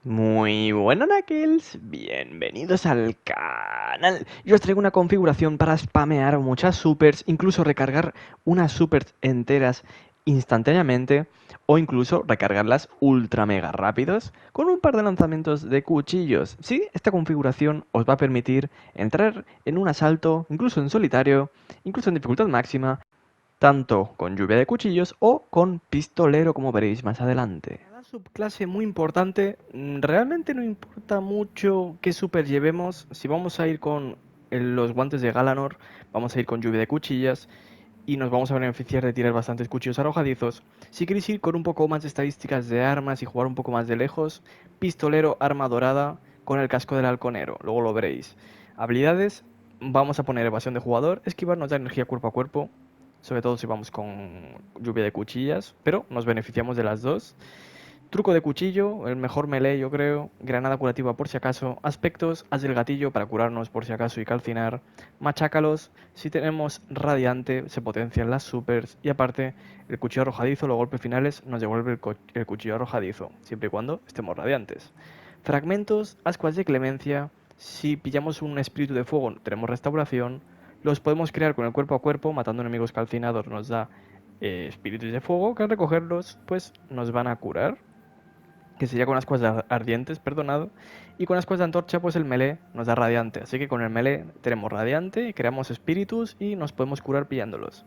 Muy buenas Knuckles, bienvenidos al canal. Yo os traigo una configuración para spamear muchas supers, incluso recargar unas supers enteras instantáneamente o incluso recargarlas ultra mega rápidos con un par de lanzamientos de cuchillos. Sí, esta configuración os va a permitir entrar en un asalto, incluso en solitario, incluso en dificultad máxima, tanto con lluvia de cuchillos o con pistolero, como veréis más adelante. Cada subclase muy importante, realmente no importa mucho qué super llevemos. Si vamos a ir con los guantes de Galanor, vamos a ir con lluvia de cuchillas y nos vamos a beneficiar de tirar bastantes cuchillos arrojadizos. Si queréis ir con un poco más de estadísticas de armas y jugar un poco más de lejos, pistolero, arma dorada con el casco del halconero, luego lo veréis. Habilidades, vamos a poner evasión de jugador, esquivar nos da energía cuerpo a cuerpo, sobre todo si vamos con lluvia de cuchillas, pero nos beneficiamos de las dos. Truco de cuchillo, el mejor melee yo creo, granada curativa por si acaso, aspectos, haz del gatillo para curarnos por si acaso y calcinar, machácalos, si tenemos radiante se potencian las supers y aparte el cuchillo arrojadizo, los golpes finales nos devuelve el cuchillo arrojadizo, siempre y cuando estemos radiantes. Fragmentos, ascuas de clemencia, si pillamos un espíritu de fuego tenemos restauración, los podemos crear con el cuerpo a cuerpo, matando enemigos calcinados nos da espíritus de fuego, que al recogerlos pues nos van a curar, que sería con ascuas ardientes, perdonado, y con ascuas de antorcha pues el melee nos da radiante, así que con el melee tenemos radiante, creamos espíritus y nos podemos curar pillándolos.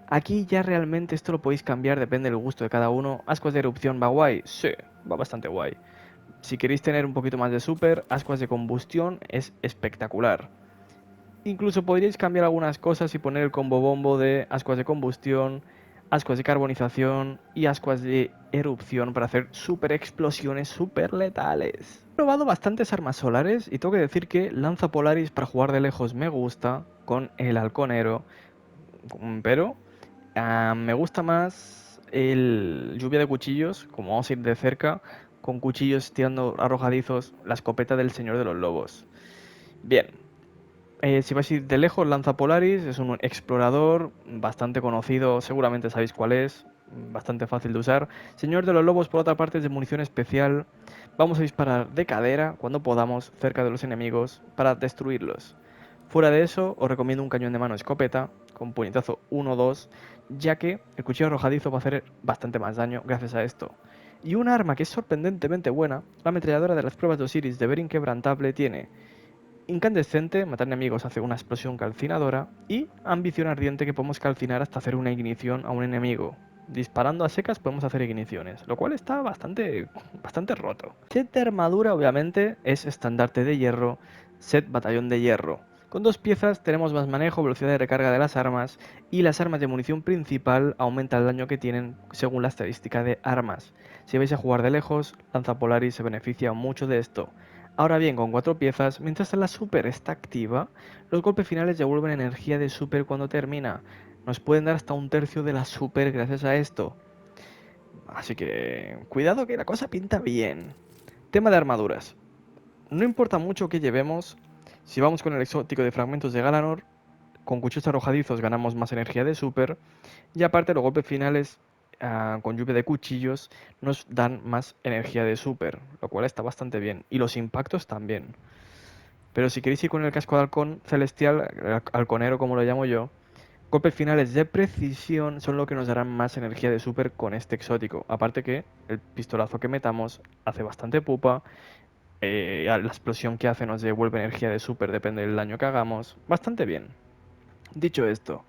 Aquí ya realmente esto lo podéis cambiar, depende del gusto de cada uno. Ascuas de erupción va guay, sí, va bastante guay. Si queréis tener un poquito más de super, ascuas de combustión es espectacular. Incluso podríais cambiar algunas cosas y poner el combo bombo de ascuas de combustión, ascuas de carbonización y ascuas de erupción para hacer super explosiones super letales. He probado bastantes armas solares y tengo que decir que Lanza Polaris para jugar de lejos me gusta con el halconero, pero me gusta más el lluvia de cuchillos, como vamos a ir de cerca, con cuchillos tirando arrojadizos, la escopeta del Señor de los Lobos. Bien, si vais a ir de lejos, Lanza Polaris es un explorador bastante conocido, seguramente sabéis cuál es, bastante fácil de usar. Señor de los Lobos, por otra parte, es de munición especial. Vamos a disparar de cadera cuando podamos cerca de los enemigos para destruirlos. Fuera de eso, os recomiendo un cañón de mano escopeta con puñetazo 1-2, ya que el cuchillo arrojadizo va a hacer bastante más daño gracias a esto. Y un arma que es sorprendentemente buena, la ametralladora de las pruebas de Osiris de Ver Inquebrantable tiene incandescente, matar enemigos hace una explosión calcinadora, y ambición ardiente, que podemos calcinar hasta hacer una ignición a un enemigo. Disparando a secas podemos hacer igniciones, lo cual está bastante roto. Set de armadura obviamente es estandarte de hierro, set batallón de hierro. Con dos piezas tenemos más manejo, velocidad de recarga de las armas, y las armas de munición principal aumenta el daño que tienen según la estadística de armas. Si vais a jugar de lejos, Lanza Polaris se beneficia mucho de esto. Ahora bien, con cuatro piezas, mientras la super está activa, los golpes finales devuelven energía de super cuando termina. Nos pueden dar hasta un tercio de la super gracias a esto. Así que cuidado, que la cosa pinta bien. Tema de armaduras. No importa mucho que llevemos. Si vamos con el exótico de fragmentos de Galanor, con cuchillos arrojadizos ganamos más energía de super. Y aparte los golpes finales con lluvia de cuchillos nos dan más energía de super, lo cual está bastante bien. Y los impactos también. Pero si queréis ir con el casco de halcón celestial, halconero como lo llamo yo, golpes finales de precisión son lo que nos darán más energía de super con este exótico. Aparte que el pistolazo que metamos hace bastante pupa, la explosión que hace nos devuelve energía de super, depende del daño que hagamos. Bastante bien. Dicho esto,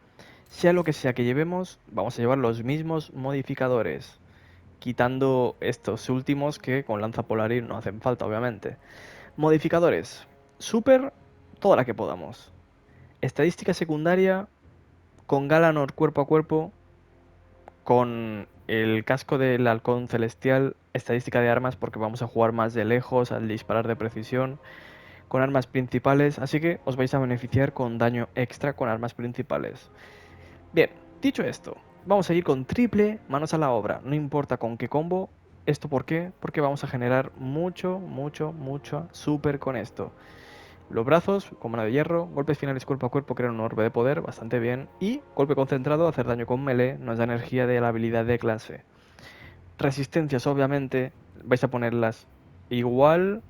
sea lo que sea que llevemos, vamos a llevar los mismos modificadores, quitando estos últimos que con lanza polaris no hacen falta, obviamente. Modificadores. Super, toda la que podamos. Estadística secundaria, con Galanor cuerpo a cuerpo, con el casco del halcón celestial, estadística de armas porque vamos a jugar más de lejos al disparar de precisión, con armas principales, así que os vais a beneficiar con daño extra con armas principales. Bien, dicho esto, vamos a ir con triple manos a la obra, no importa con qué combo. ¿Esto por qué? Porque vamos a generar mucho super con esto. Los brazos, con mano de hierro, golpes finales cuerpo a cuerpo crean un orbe de poder, bastante bien. Y golpe concentrado, hacer daño con melee, nos da energía de la habilidad de clase. Resistencias, obviamente, vais a ponerlas igual.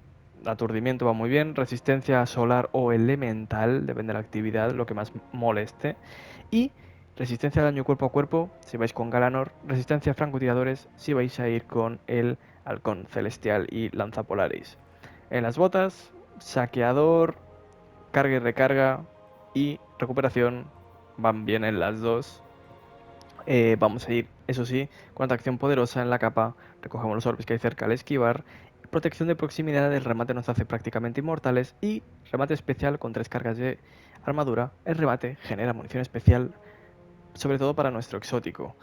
Aturdimiento va muy bien. Resistencia solar o elemental, depende de la actividad, lo que más moleste. Y resistencia a daño cuerpo a cuerpo si vais con Galanor. Resistencia a francotiradores si vais a ir con el halcón celestial y lanza polaris. En las botas, saqueador, carga y recarga y recuperación van bien en las dos. Vamos a ir, eso sí, con atracción poderosa en la capa. Recogemos los orbes que hay cerca al esquivar. Protección de proximidad, el remate nos hace prácticamente inmortales. Y remate especial con 3 cargas de armadura. El remate genera munición especial, sobre todo para nuestro exótico,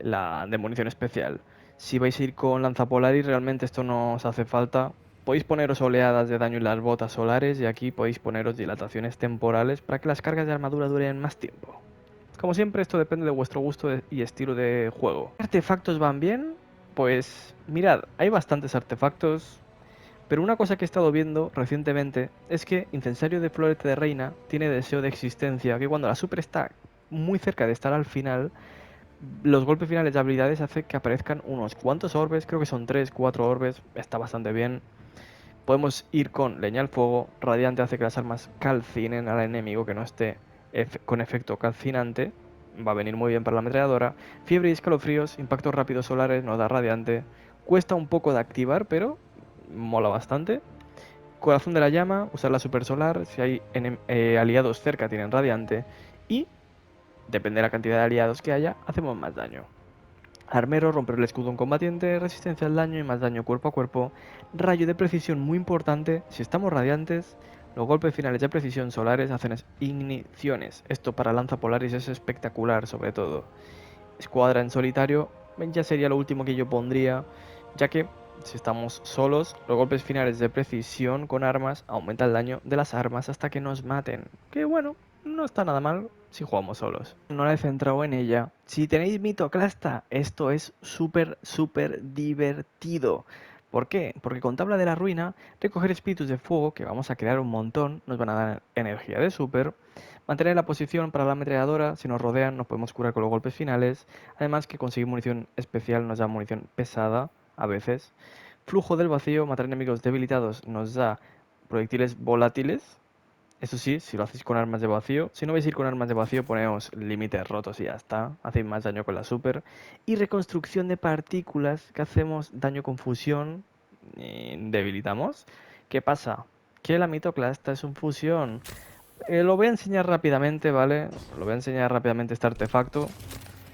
la de munición especial. Si vais a ir con lanza polaris, realmente esto no os hace falta. Podéis poneros oleadas de daño en las botas solares y aquí podéis poneros dilataciones temporales para que las cargas de armadura duren más tiempo. Como siempre, esto depende de vuestro gusto y estilo de juego. ¿Artefactos van bien? Pues mirad, hay bastantes artefactos, pero una cosa que he estado viendo recientemente es que Incensario de Florete de Reina tiene deseo de existencia, que cuando la super está muy cerca de estar al final, los golpes finales de habilidades hacen que aparezcan unos cuantos orbes, creo que son 3, 4 orbes, está bastante bien. Podemos ir con Leña al Fuego, Radiante hace que las armas calcinen al enemigo que no esté con efecto calcinante, va a venir muy bien para la ametralladora. Fiebre y escalofríos, impactos rápidos solares, nos da Radiante, cuesta un poco de activar, pero mola bastante. Corazón de la llama, usar la super solar, si hay aliados cerca tienen Radiante y, depende de la cantidad de aliados que haya, hacemos más daño. Armero, romper el escudo a un combatiente, resistencia al daño y más daño cuerpo a cuerpo. Rayo de precisión muy importante, si estamos radiantes, los golpes finales de precisión solares hacen igniciones. Esto para lanza polaris es espectacular, sobre todo. Escuadra en solitario ya sería lo último que yo pondría, ya que si estamos solos, los golpes finales de precisión con armas aumentan el daño de las armas hasta que nos maten. Que bueno, no está nada mal si jugamos solos. No la he centrado en ella. Si tenéis mitoclasta, esto es súper divertido. ¿Por qué? Porque con tabla de la ruina, recoger espíritus de fuego, que vamos a crear un montón, nos van a dar energía de super. Mantener la posición para la ametralladora, si nos rodean nos podemos curar con los golpes finales. Además que conseguir munición especial nos da munición pesada, a veces. Flujo del vacío, matar enemigos debilitados nos da proyectiles volátiles. Eso sí, si lo hacéis con armas de vacío. Si no vais a ir con armas de vacío, poneos límites rotos y ya está. Hacéis más daño con la super. Y reconstrucción de partículas, que hacemos daño con fusión. Y debilitamos. ¿Qué pasa? Que la mitoclasta es un fusión. Lo voy a enseñar rápidamente, ¿vale? Lo voy a enseñar rápidamente este artefacto.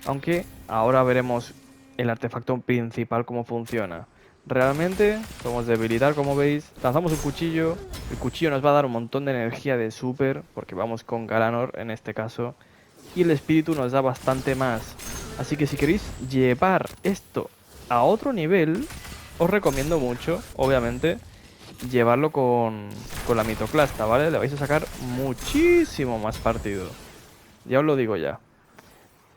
Aunque ahora veremos el artefacto principal cómo funciona. Realmente podemos debilitar, como veis. Lanzamos un cuchillo. El cuchillo nos va a dar un montón de energía de super, porque vamos con Galanor en este caso. Y el espíritu nos da bastante más. Así que si queréis llevar esto a otro nivel, os recomiendo mucho, obviamente, llevarlo con la mitoclasta, ¿vale? Le vais a sacar muchísimo más partido. Ya os lo digo ya.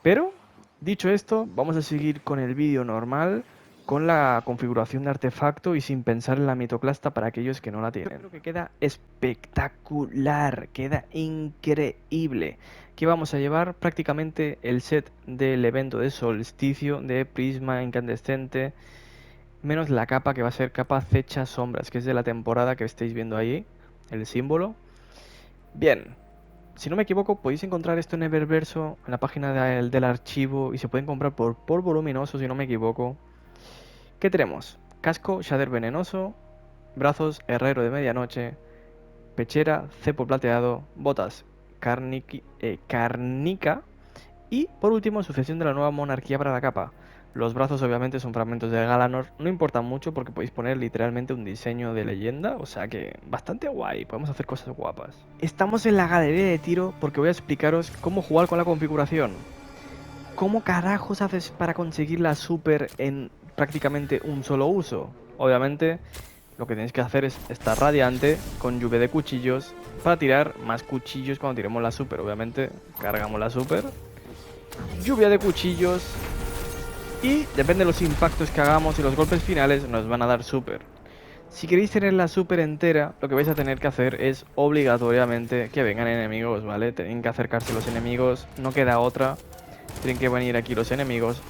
Pero, dicho esto, vamos a seguir con el vídeo normal, con la configuración de artefacto y sin pensar en la mitoclasta para aquellos que no la tienen. Creo que queda espectacular, queda increíble. Que vamos a llevar prácticamente el set del evento de solsticio de prisma incandescente, menos la capa que va a ser capa acecha sombras, que es de la temporada que estáis viendo ahí, el símbolo. Bien. Si no me equivoco, podéis encontrar esto en Eververso, en la página del archivo, y se pueden comprar por polvo luminoso, si no me equivoco. ¿Qué tenemos? Casco, shader venenoso, brazos, herrero de medianoche, pechera, cepo plateado, botas, carnica, y por último, sucesión de la nueva monarquía para la capa. Los brazos obviamente son fragmentos de Galanor, no importan mucho porque podéis poner literalmente un diseño de leyenda, o sea que bastante guay, podemos hacer cosas guapas. Estamos en la galería de tiro porque voy a explicaros cómo jugar con la configuración. ¿Cómo carajos haces para conseguir la super en prácticamente un solo uso? Obviamente lo que tenéis que hacer es estar radiante con lluvia de cuchillos para tirar más cuchillos cuando tiremos la super. Obviamente cargamos la super, lluvia de cuchillos. Y depende de los impactos que hagamos y los golpes finales nos van a dar super. Si queréis tener la super entera, lo que vais a tener que hacer es obligatoriamente que vengan enemigos, ¿vale? Tienen que acercarse los enemigos, no queda otra. Tienen que venir aquí los enemigos.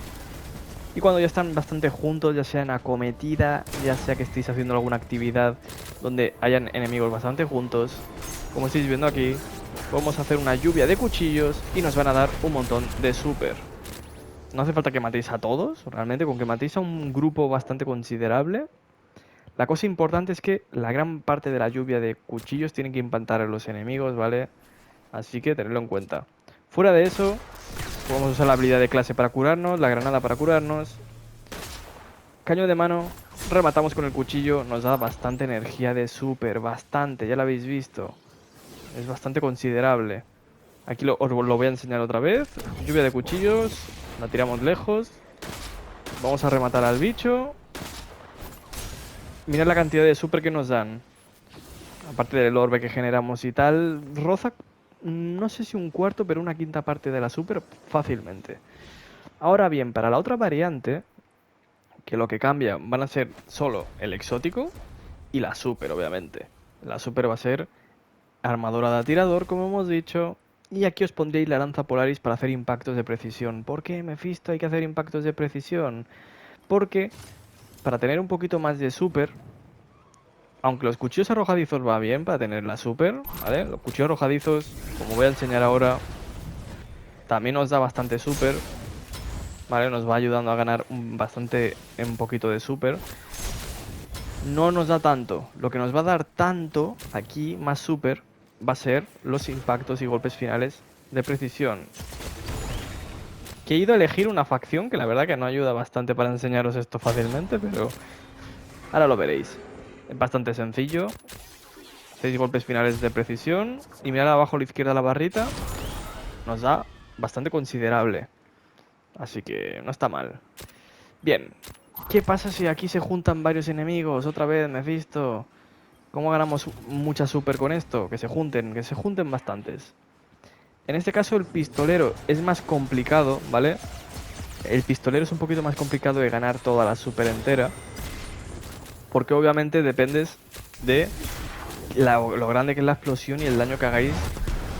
Y cuando ya están bastante juntos, ya sea en acometida, ya sea que estéis haciendo alguna actividad donde hayan enemigos bastante juntos, como estáis viendo aquí, podemos hacer una lluvia de cuchillos y nos van a dar un montón de super. No hace falta que matéis a todos, realmente con que matéis a un grupo bastante considerable. La cosa importante es que la gran parte de la lluvia de cuchillos tiene que impactar a los enemigos, ¿vale? Así que tenedlo en cuenta. Fuera de eso, podemos usar la habilidad de clase para curarnos, la granada para curarnos. Caño de mano, rematamos con el cuchillo, nos da bastante energía de super, bastante, ya lo habéis visto. Es bastante considerable. Aquí os lo voy a enseñar otra vez. Lluvia de cuchillos, la tiramos lejos. Vamos a rematar al bicho. Mirad la cantidad de super que nos dan. Aparte del orbe que generamos y tal, roza, no sé si un cuarto, pero una quinta parte de la super fácilmente. Ahora bien, para la otra variante, que lo que cambia van a ser solo el exótico y la super, obviamente. La super va a ser armadura de atirador, como hemos dicho. Y aquí os pondréis la lanza Polaris para hacer impactos de precisión. ¿Por qué, Mephisto, hay que hacer impactos de precisión? Porque para tener un poquito más de super, aunque los cuchillos arrojadizos va bien para tener la super, ¿vale? Los cuchillos arrojadizos, como voy a enseñar ahora, también nos da bastante super, ¿vale? Nos va ayudando a ganar un poquito de super. No nos da tanto. Lo que nos va a dar tanto, aquí, más super, va a ser los impactos y golpes finales de precisión. Que he ido a elegir una facción que la verdad que no ayuda bastante para enseñaros esto fácilmente, pero ahora lo veréis. Es bastante sencillo. 6 golpes finales de precisión. Y mirad abajo a la izquierda la barrita. Nos da bastante considerable. Así que no está mal. Bien. ¿Qué pasa si aquí se juntan varios enemigos? Otra vez, Mephisto. ¿Cómo ganamos mucha super con esto? Que se junten bastantes. En este caso el pistolero es más complicado, ¿vale? El pistolero es un poquito más complicado de ganar toda la super entera. Porque obviamente dependes de lo grande que es la explosión y el daño que hagáis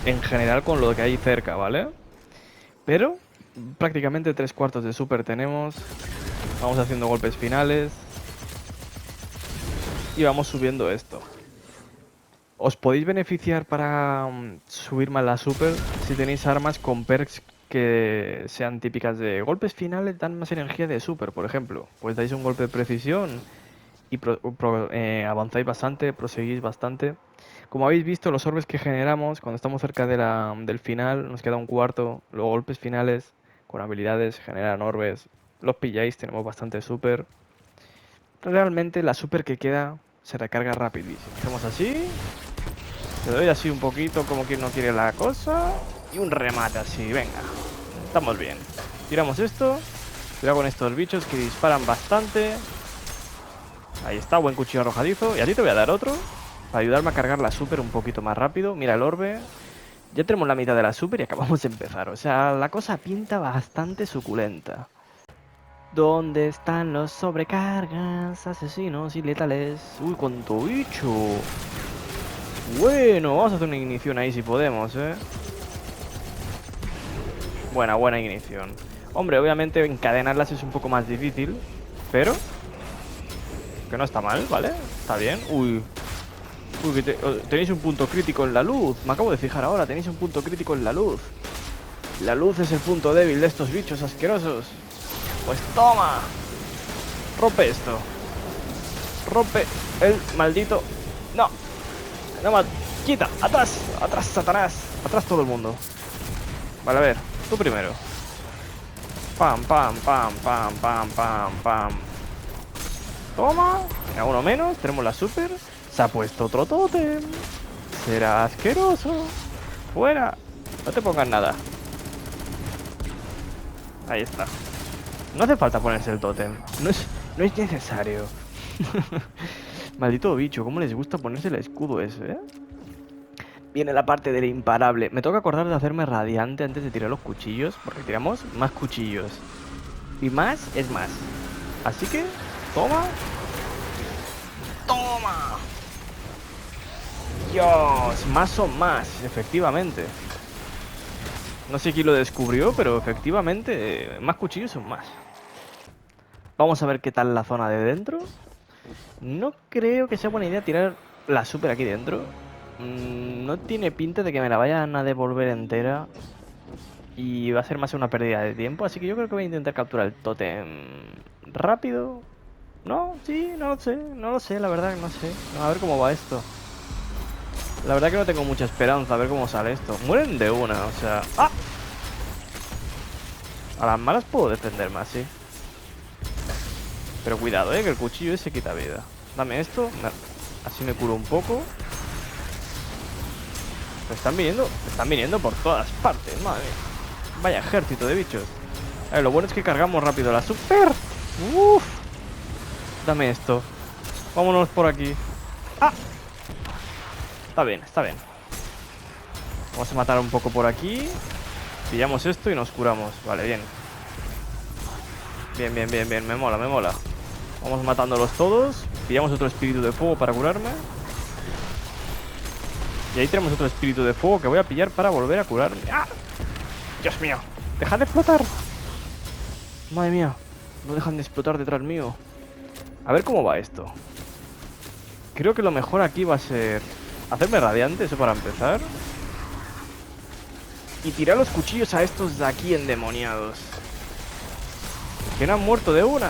en general con lo que hay cerca, ¿vale? Pero prácticamente 3/4 de super tenemos. Vamos haciendo golpes finales. Y vamos subiendo esto. Os podéis beneficiar para subir más la super si tenéis armas con perks que sean típicas de golpes finales, dan más energía de super, por ejemplo. Pues dais un golpe de precisión y avanzáis bastante, proseguís bastante. Como habéis visto, los orbes que generamos cuando estamos cerca del final, nos queda un cuarto. Los golpes finales con habilidades generan orbes. Los pilláis, tenemos bastante super. Realmente la super que queda se recarga rapidísimo. Hacemos así. Le doy así un poquito como quien no quiere la cosa. Y un remate así, venga. Estamos bien. Tiramos esto. Cuidado con estos bichos que disparan bastante. Ahí está, buen cuchillo arrojadizo. Y a ti te voy a dar otro para ayudarme a cargar la super un poquito más rápido. Mira el orbe. Ya tenemos la mitad de la super y acabamos de empezar. O sea, la cosa pinta bastante suculenta. ¿Dónde están los sobrecargas, asesinos y letales? Uy, cuánto bicho. Bueno, vamos a hacer una ignición ahí si podemos, ¿eh? Buena ignición. Hombre, obviamente encadenarlas es un poco más difícil, pero que no está mal, ¿vale? Está bien. Uy, que tenéis un punto crítico en la luz. Me acabo de fijar ahora, tenéis un punto crítico en la luz. La luz es el punto débil de estos bichos asquerosos. Pues toma. Rompe esto. Rompe el maldito... No. No, quita. Atrás. Atrás, Satanás. Atrás todo el mundo. Vale, a ver. Tú primero. Pam, pam, pam, pam, pam, pam, pam. Toma. Venga, uno menos. Tenemos la super. Se ha puesto otro tótem. Será asqueroso. Fuera. No te pongas nada. Ahí está. No hace falta ponerse el tótem. No es necesario. Maldito bicho, ¿cómo les gusta ponerse el escudo ese, eh? Viene la parte del imparable. Me toca acordar de hacerme radiante antes de tirar los cuchillos, porque tiramos más cuchillos. Y más es más. Así que, toma. ¡Toma! Dios, más son más, efectivamente. No sé quién lo descubrió, pero efectivamente, más cuchillos son más. Vamos a ver qué tal la zona de dentro. No creo que sea buena idea tirar la super aquí dentro. No tiene pinta de que me la vayan a devolver entera. Y va a ser más una pérdida de tiempo. Así que yo creo que voy a intentar capturar el tótem rápido. No, sí, no lo sé. No lo sé, la verdad que no sé. A ver cómo va esto. La verdad que no tengo mucha esperanza. A ver cómo sale esto. Mueren de una, o sea... ¡Ah! A las malas puedo defender más, sí. Pero cuidado, que el cuchillo ese quita vida. Dame esto. Así me curo un poco. Están viniendo por todas partes, madre mía. Vaya ejército de bichos. A ver, lo bueno es que cargamos rápido la super. Uff. Dame esto. Vámonos por aquí. ¡Ah! Está bien, está bien. Vamos a matar un poco por aquí. Pillamos esto y nos curamos. Vale, bien. Bien, bien, bien, bien. Me mola, me mola. Vamos matándolos todos. Pillamos otro espíritu de fuego para curarme. Y ahí tenemos otro espíritu de fuego que voy a pillar para volver a curarme. ¡Ah! ¡Dios mío! ¡Deja de explotar! Madre mía. No dejan de explotar detrás mío. A ver cómo va esto. Creo que lo mejor aquí va a ser hacerme radiante, eso para empezar. Y tirar los cuchillos a estos de aquí endemoniados. Que no han muerto de una.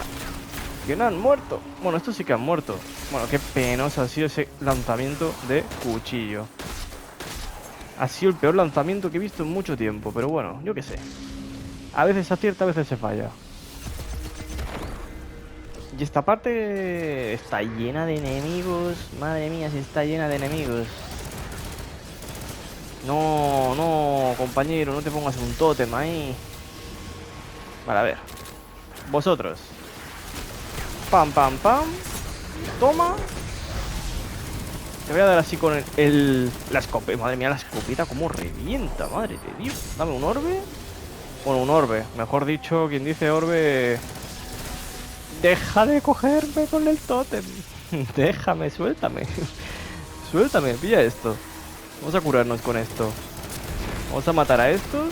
Que no han muerto. Bueno, estos sí que han muerto. Bueno, qué penoso ha sido ese lanzamiento de cuchillo. Ha sido el peor lanzamiento que he visto en mucho tiempo. Pero bueno, yo qué sé. A veces se acierta, a veces se falla. Y esta parte está llena de enemigos. Madre mía, si está llena de enemigos. No, no, compañero, no te pongas un tótem ahí. Vale, a ver. Vosotros. Pam, pam, pam. Toma. Te voy a dar así con la escopeta. Madre mía, la escopeta como revienta, madre de Dios. Dame un orbe. Bueno, un orbe. Mejor dicho, quien dice orbe... Deja de cogerme con el tótem. Déjame, suéltame. Suéltame, pilla esto. Vamos a curarnos con esto. Vamos a matar a estos.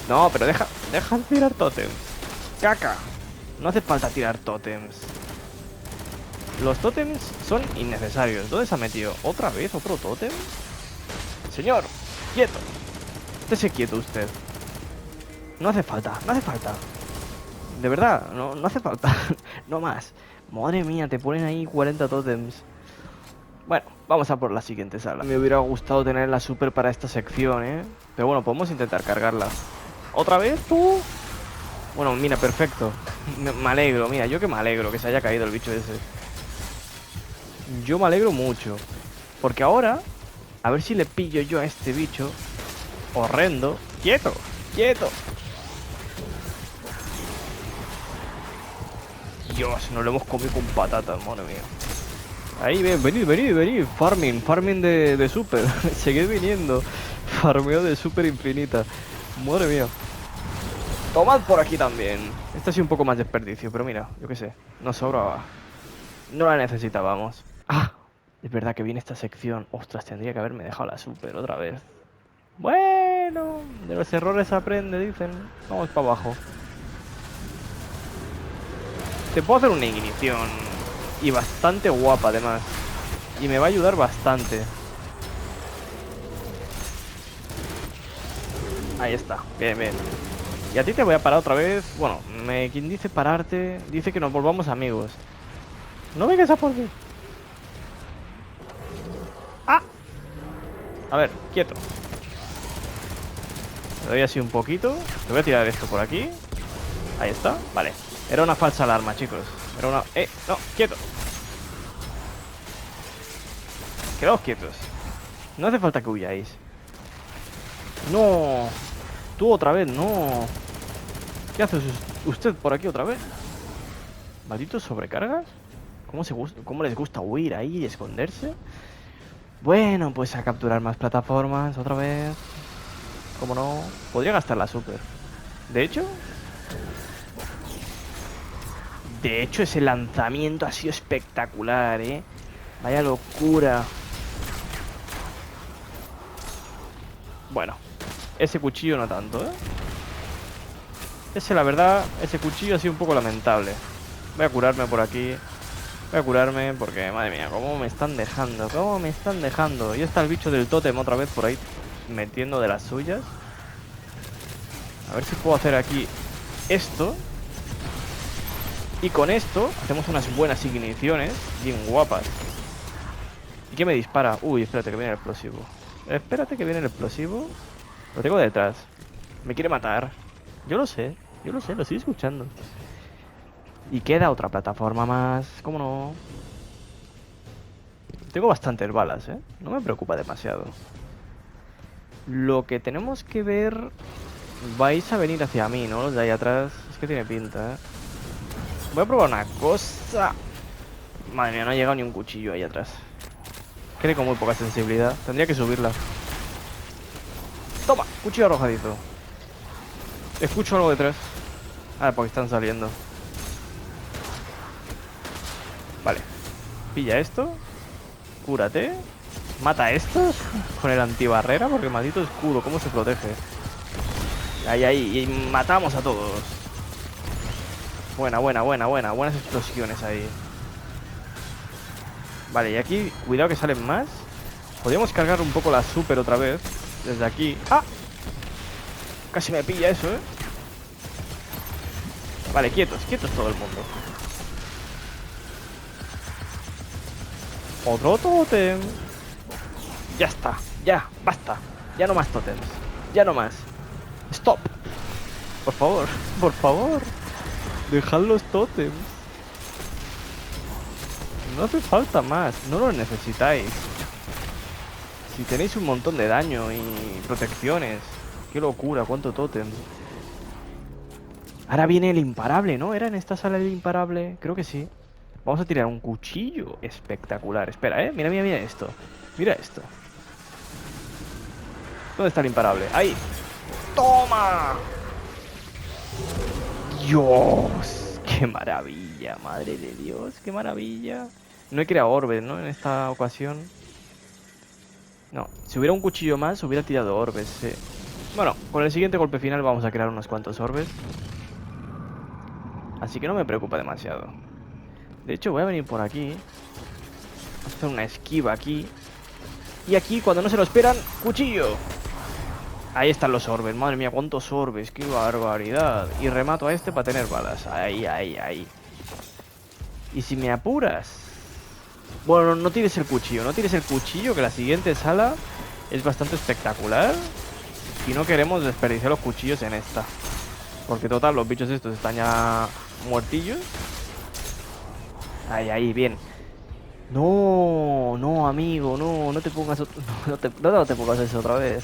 No, pero deja de tirar tótems. Caca. No hace falta tirar tótems. Los tótems son innecesarios. ¿Dónde se ha metido? ¿Otra vez otro tótem? Señor, quieto. Estése quieto usted. No hace falta, no hace falta. De verdad, no hace falta. No más. Madre mía, te ponen ahí 40 tótems. Bueno, vamos a por la siguiente sala. Me hubiera gustado tener la super para esta sección, ¿eh? Pero bueno, podemos intentar cargarla. ¿Otra vez tú? Bueno, mira, perfecto. Me alegro, mira, yo que me alegro que se haya caído el bicho ese. Yo me alegro mucho. Porque ahora, a ver si le pillo yo a este bicho horrendo. ¡Quieto! ¡Quieto! Dios, nos lo hemos comido con patatas, madre mía. Ahí, ven, venid. Farming de super. Seguid viniendo. Farmeo de super infinita. Madre mía. Tomad por aquí también. Este ha sido un poco más desperdicio, pero mira, yo qué sé. Nos sobraba. No la necesitábamos. Ah, es verdad que viene esta sección. Ostras, tendría que haberme dejado la super otra vez. Bueno, de los errores se aprende, dicen. Vamos para abajo. Te puedo hacer una ignición. Y bastante guapa además. Y me va a ayudar bastante. Ahí está, bien, bien. Y a ti te voy a parar otra vez. Bueno, quien dice pararte, dice que nos volvamos amigos. No vengas a por mí. ¡Ah! A ver, quieto. Le doy así un poquito. Te voy a tirar esto por aquí. Ahí está, vale. Era una falsa alarma, chicos. Era una... no, quieto. Quedaos quietos. No hace falta que huyáis. No. Tú otra vez, no. ¿Qué hace usted por aquí otra vez? ¿Malditos sobrecargas? ¿Cómo les gusta huir ahí y esconderse? Bueno, pues a capturar más plataformas otra vez. ¿Cómo no? Podría gastar la super. De hecho, ese lanzamiento ha sido espectacular, ¿eh? Vaya locura. Bueno, ese cuchillo no tanto, ¿eh? La verdad, ese cuchillo ha sido un poco lamentable. Voy a curarme por aquí. Voy a curarme porque, madre mía, cómo me están dejando. Cómo me están dejando. Y está el bicho del tótem otra vez por ahí metiendo de las suyas. A ver si puedo hacer aquí esto. Y con esto hacemos unas buenas igniciones bien guapas. ¿Y qué me dispara? Uy, espérate que viene el explosivo. Espérate que viene el explosivo. Lo tengo detrás. Me quiere matar. Yo lo sé, lo estoy escuchando. Y queda otra plataforma más. ¿Cómo no? Tengo bastantes balas, ¿eh? No me preocupa demasiado. Lo que tenemos que ver... Vais a venir hacia mí, ¿no? Los de ahí atrás. Es que tiene pinta, ¿eh? Voy a probar una cosa. Madre mía, no ha llegado ni un cuchillo ahí atrás. Creo con muy poca sensibilidad. Tendría que subirla. Toma, cuchillo arrojadizo. Escucho algo detrás. Ah, porque están saliendo. Vale. Pilla esto. Cúrate. Mata a estos con el antibarrera, porque maldito escudo, ¿cómo se protege? Ahí, ahí, y matamos a todos. Buena. Buenas explosiones ahí. Vale, y aquí, cuidado que salen más. Podríamos cargar un poco la super otra vez. Desde aquí. ¡Ah! Casi me pilla eso, ¿eh? Vale, quietos todo el mundo. Otro tótem. Ya está, ya, basta. Ya no más tótems. Ya no más. Stop. Por favor, por favor. Dejad los tótems. No hace falta más, no lo necesitáis. Si tenéis un montón de daño y protecciones. Qué locura, cuánto tótem. Ahora viene el imparable, ¿no? ¿Era en esta sala el imparable? Creo que sí. Vamos a tirar un cuchillo espectacular. Espera, ¿eh? Mira esto. Mira esto. ¿Dónde está el imparable? ¡Ahí! ¡Toma! ¡Dios! ¡Qué maravilla! Madre de Dios, qué maravilla. No he creado orbes, ¿no? En esta ocasión. No, si hubiera un cuchillo más, hubiera tirado orbes, sí. Bueno, con el siguiente golpe final vamos a crear unos cuantos orbes. Así que no me preocupa demasiado. De hecho, voy a venir por aquí. Vamos a hacer una esquiva aquí. Y aquí, cuando no se lo esperan, ¡cuchillo! Ahí están los orbes, madre mía, cuántos orbes, qué barbaridad. Y remato a este para tener balas. Ahí, ahí, ahí. Y si me apuras... Bueno, no tires el cuchillo, no tires el cuchillo, que la siguiente sala es bastante espectacular. Y no queremos desperdiciar los cuchillos en esta. Porque total, los bichos estos están ya muertillos. Ahí, ahí, bien. No, no, amigo, no, no te pongas... No te pongas eso otra vez.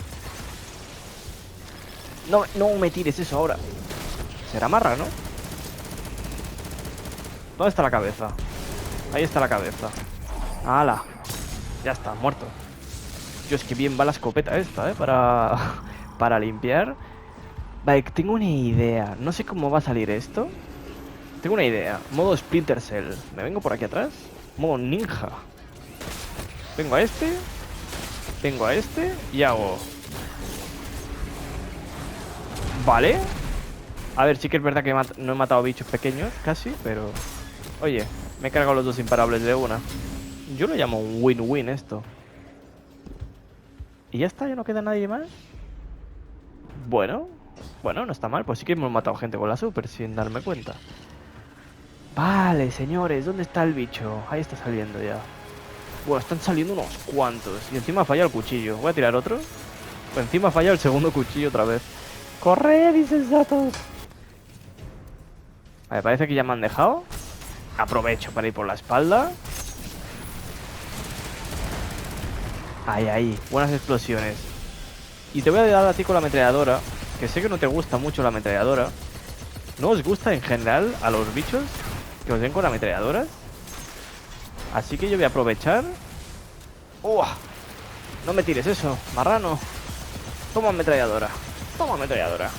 No, no me tires eso ahora. Será marra, ¿no? ¿Dónde está la cabeza? Ahí está la cabeza. ¡Hala! Ya está, muerto. Dios, que bien va la escopeta esta, ¿eh? Para limpiar. Vale, tengo una idea. No sé cómo va a salir esto. Tengo una idea. Modo Splinter Cell. Me vengo por aquí atrás. Modo ninja. Vengo a este. Vengo a este. Y hago... Vale. A ver, sí que es verdad que no he matado bichos pequeños, casi, pero... Oye, me he cargado los dos imparables de una. Yo lo llamo un win-win esto. ¿Y ya está? ¿Ya no queda nadie más? Bueno, no está mal. Pues sí que hemos matado gente con la super sin darme cuenta. Vale, señores, ¿dónde está el bicho? Ahí está saliendo ya. Bueno, están saliendo unos cuantos. Y encima falla el cuchillo. Voy a tirar otro. Pues encima falla el segundo cuchillo otra vez. ¡Corred, insensatos! Vale, parece que ya me han dejado. Aprovecho para ir por la espalda. Ahí, ahí. Buenas explosiones. Y te voy a dar a ti con la ametralladora. Que sé que no te gusta mucho la ametralladora. ¿No os gusta en general a los bichos que os den con ametralladoras? Así que yo voy a aprovechar. ¡Uah! No me tires eso, marrano. Toma ametralladora. Toma ametralladora.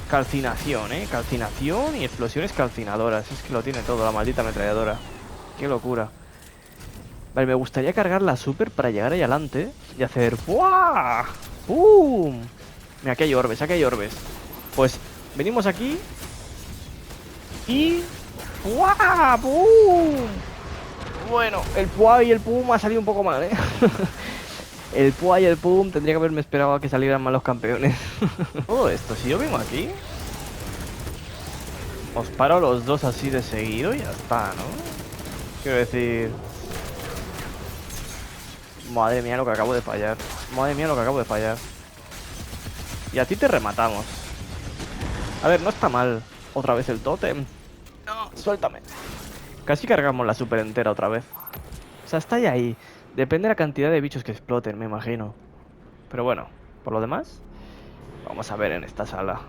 Calcinación, calcinación y explosiones calcinadoras. Es que lo tiene todo la maldita ametralladora. Qué locura. Vale, me gustaría cargar la super para llegar ahí adelante y hacer ¡buah! ¡Pum! Mira, aquí hay orbes, aquí hay orbes. Pues venimos aquí y ¡Puah! ¡Pum! Bueno, el Puah y el Pum ha salido un poco mal, ¿eh? El Puah y el Pum tendría que haberme esperado a que salieran mal los campeones. Todo esto, si yo vengo aquí, os paro los dos así de seguido y ya está, ¿no? Quiero decir... Madre mía lo que acabo de fallar. Madre mía lo que acabo de fallar. Y a ti te rematamos. A ver, no está mal. Otra vez el tótem. No, suéltame. Casi cargamos la super entera otra vez. O sea, está ahí. Depende de la cantidad de bichos que exploten, me imagino. Pero bueno, por lo demás, vamos a ver en esta sala.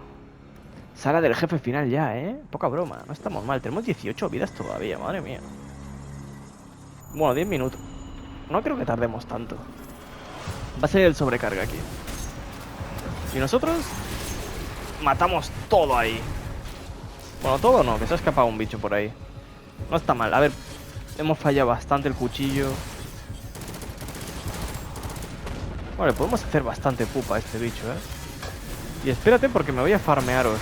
Sala del jefe final ya, ¿eh? Poca broma, no estamos mal. Tenemos 18 vidas todavía, madre mía. Bueno, 10 minutos. No creo que tardemos tanto. Va a ser el sobrecarga aquí. Y nosotros matamos todo ahí. Bueno, todo no, que se ha escapado un bicho por ahí. No está mal, a ver. Hemos fallado bastante el cuchillo. Vale, podemos hacer bastante pupa a este bicho, ¿eh? Y espérate porque me voy a farmearos.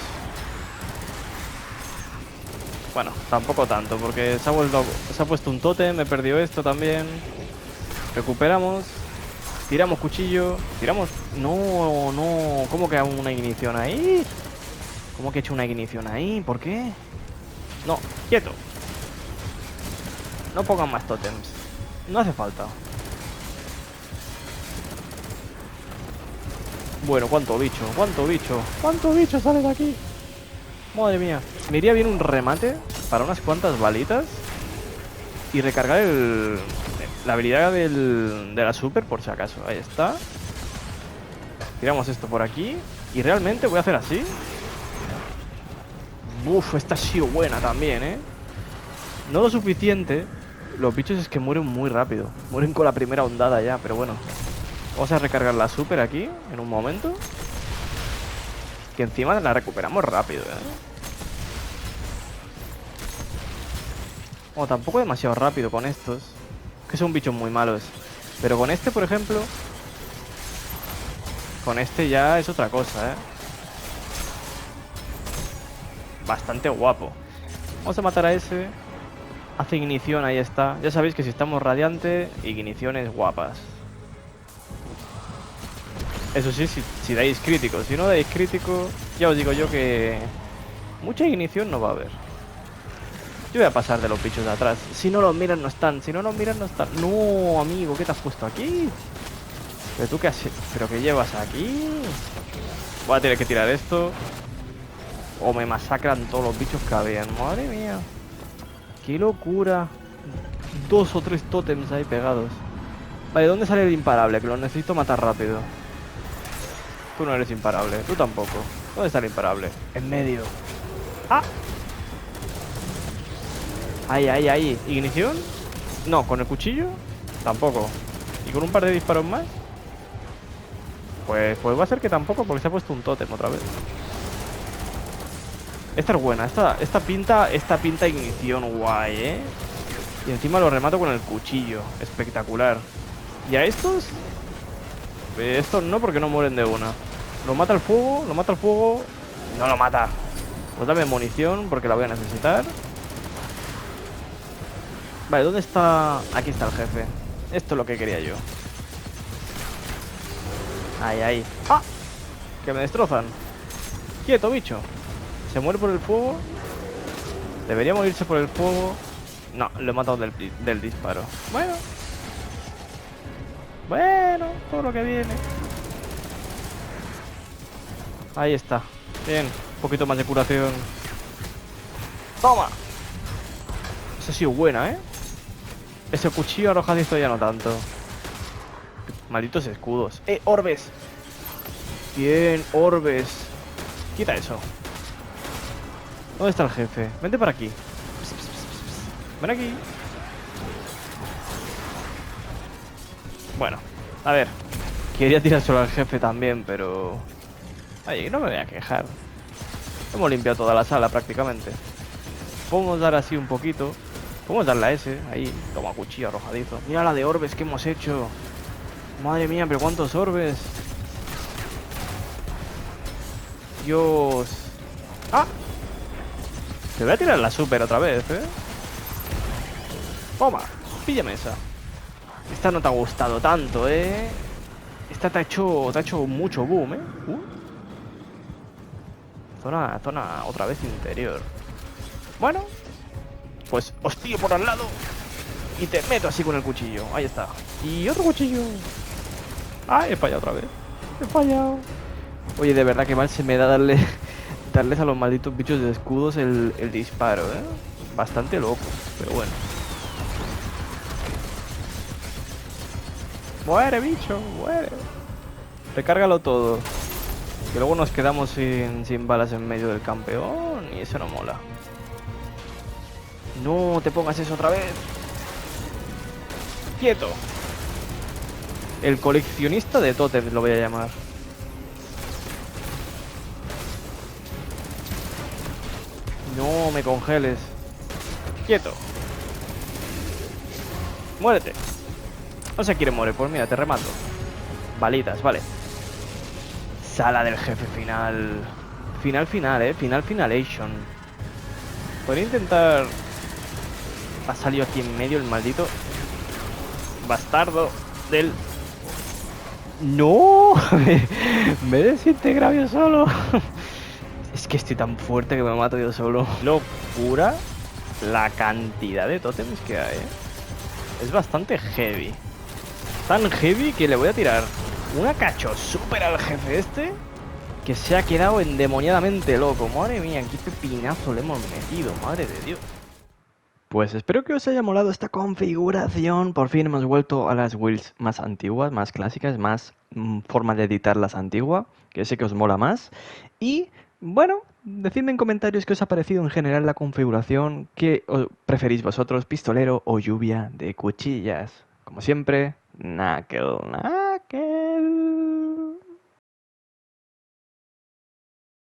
Bueno, tampoco tanto, porque se ha puesto un tótem, me perdió esto también. Recuperamos. Tiramos cuchillo. Tiramos... No, no. ¿Cómo que hago una ignición ahí? ¿Cómo que he hecho una ignición ahí? ¿Por qué? No, quieto. No pongan más tótems. No hace falta. Bueno, cuánto bicho, cuánto bicho. ¿Cuánto bicho sale de aquí? Madre mía. Me iría bien un remate para unas cuantas balitas. Y recargar la habilidad de la super por si acaso. Ahí está. Tiramos esto por aquí. Y realmente voy a hacer así. Uf, esta ha sido buena también, ¿eh? No lo suficiente. Los bichos es que mueren muy rápido. Mueren con la primera ondada ya, pero bueno. Vamos a recargar la super aquí, en un momento. Que encima la recuperamos rápido, ¿eh? O tampoco demasiado rápido con estos. Que son bichos muy malos. Pero con este, por ejemplo... Con este ya es otra cosa, ¿eh? Bastante guapo. Vamos a matar a ese. Hace ignición, ahí está. Ya sabéis que si estamos radiante, igniciones guapas. Eso sí, si dais crítico. Si no dais crítico, ya os digo yo que... mucha ignición no va a haber. Yo voy a pasar de los bichos de atrás. Si no los miran no están. Si no nos miran no están. No, amigo, ¿qué te has puesto aquí? ¿Pero tú qué has... ¿Pero qué llevas aquí? Voy a tener que tirar esto. O me masacran todos los bichos que habían. Madre mía. ¡Qué locura! 2 o 3 tótems ahí pegados. Vale, ¿dónde sale el imparable? Que lo necesito matar rápido. Tú no eres imparable. Tú tampoco. ¿Dónde está el imparable? En medio. ¡Ah! Ahí, ahí, ahí. ¿Ignición? No, ¿con el cuchillo? Tampoco. ¿Y con un par de disparos más? Pues va a ser que tampoco, porque se ha puesto un tótem otra vez. Esta es buena, esta pinta ignición guay, ¿eh? Y encima lo remato con el cuchillo. Espectacular. ¿Y a estos? Estos no, porque no mueren de una. Lo mata el fuego, lo mata el fuego. No lo mata. Pues dame munición, porque la voy a necesitar. Vale, ¿dónde está? Aquí está el jefe. Esto es lo que quería yo. Ahí, ahí. ¡Ah! Que me destrozan. Quieto, bicho. ¿Se muere por el fuego? Debería morirse por el fuego. No, lo he matado del disparo. Bueno. Bueno, todo lo que viene. Ahí está. Bien, un poquito más de curación. ¡Toma! Esa ha sido buena, ¿eh? Ese cuchillo arrojadizo ya no tanto. Malditos escudos. ¡Orbes! Bien, orbes. Quita eso. ¿Dónde está el jefe? Vente por aquí. Ven aquí. Bueno, a ver. Quería tirar solo al jefe también, pero... Ay, no me voy a quejar. Hemos limpiado toda la sala prácticamente. Podemos dar así un poquito. Podemos darle a ese. Ahí, toma cuchillo arrojadizo. Mira la de orbes que hemos hecho. Madre mía, pero cuántos orbes. Dios. ¡Ah! Te voy a tirar la super otra vez, ¿eh? Toma, píllame esa. Esta no te ha gustado tanto, ¿eh? Esta te ha hecho mucho boom, ¿eh? Zona otra vez interior. Bueno, pues os tiro por al lado y te meto así con el cuchillo. Ahí está. Y otro cuchillo. Ah, he fallado otra vez. He fallado. Oye, de verdad que mal se me da darles a los malditos bichos de escudos el disparo, ¿eh? Bastante loco, pero bueno. Muere, bicho, muere. Recárgalo todo. Que luego nos quedamos sin balas en medio del campeón y eso no mola. No te pongas eso otra vez. Quieto. El coleccionista de tótems lo voy a llamar. No me congeles. Quieto. Muérete. No se quiere morir, pues mira, te remato. Balitas, vale. Sala del jefe final. Final, finalation. Podría intentar... Ha salido aquí en medio el maldito bastardo del... ¡No! Me he desintegrado yo solo. Es que estoy tan fuerte que me mato yo solo. Locura la cantidad de tótems que hay, ¿eh? Es bastante heavy. Tan heavy que le voy a tirar una cacho super al jefe este, que se ha quedado endemoniadamente loco. Madre mía, qué pepinazo le hemos metido, madre de Dios. Pues espero que os haya molado esta configuración. Por fin hemos vuelto a las builds más antiguas, más clásicas, más forma de editarlas antigua, que sé que os mola más. Y bueno, decidme en comentarios qué os ha parecido en general la configuración, qué preferís vosotros, pistolero o lluvia de cuchillas. Como siempre, Knuckle.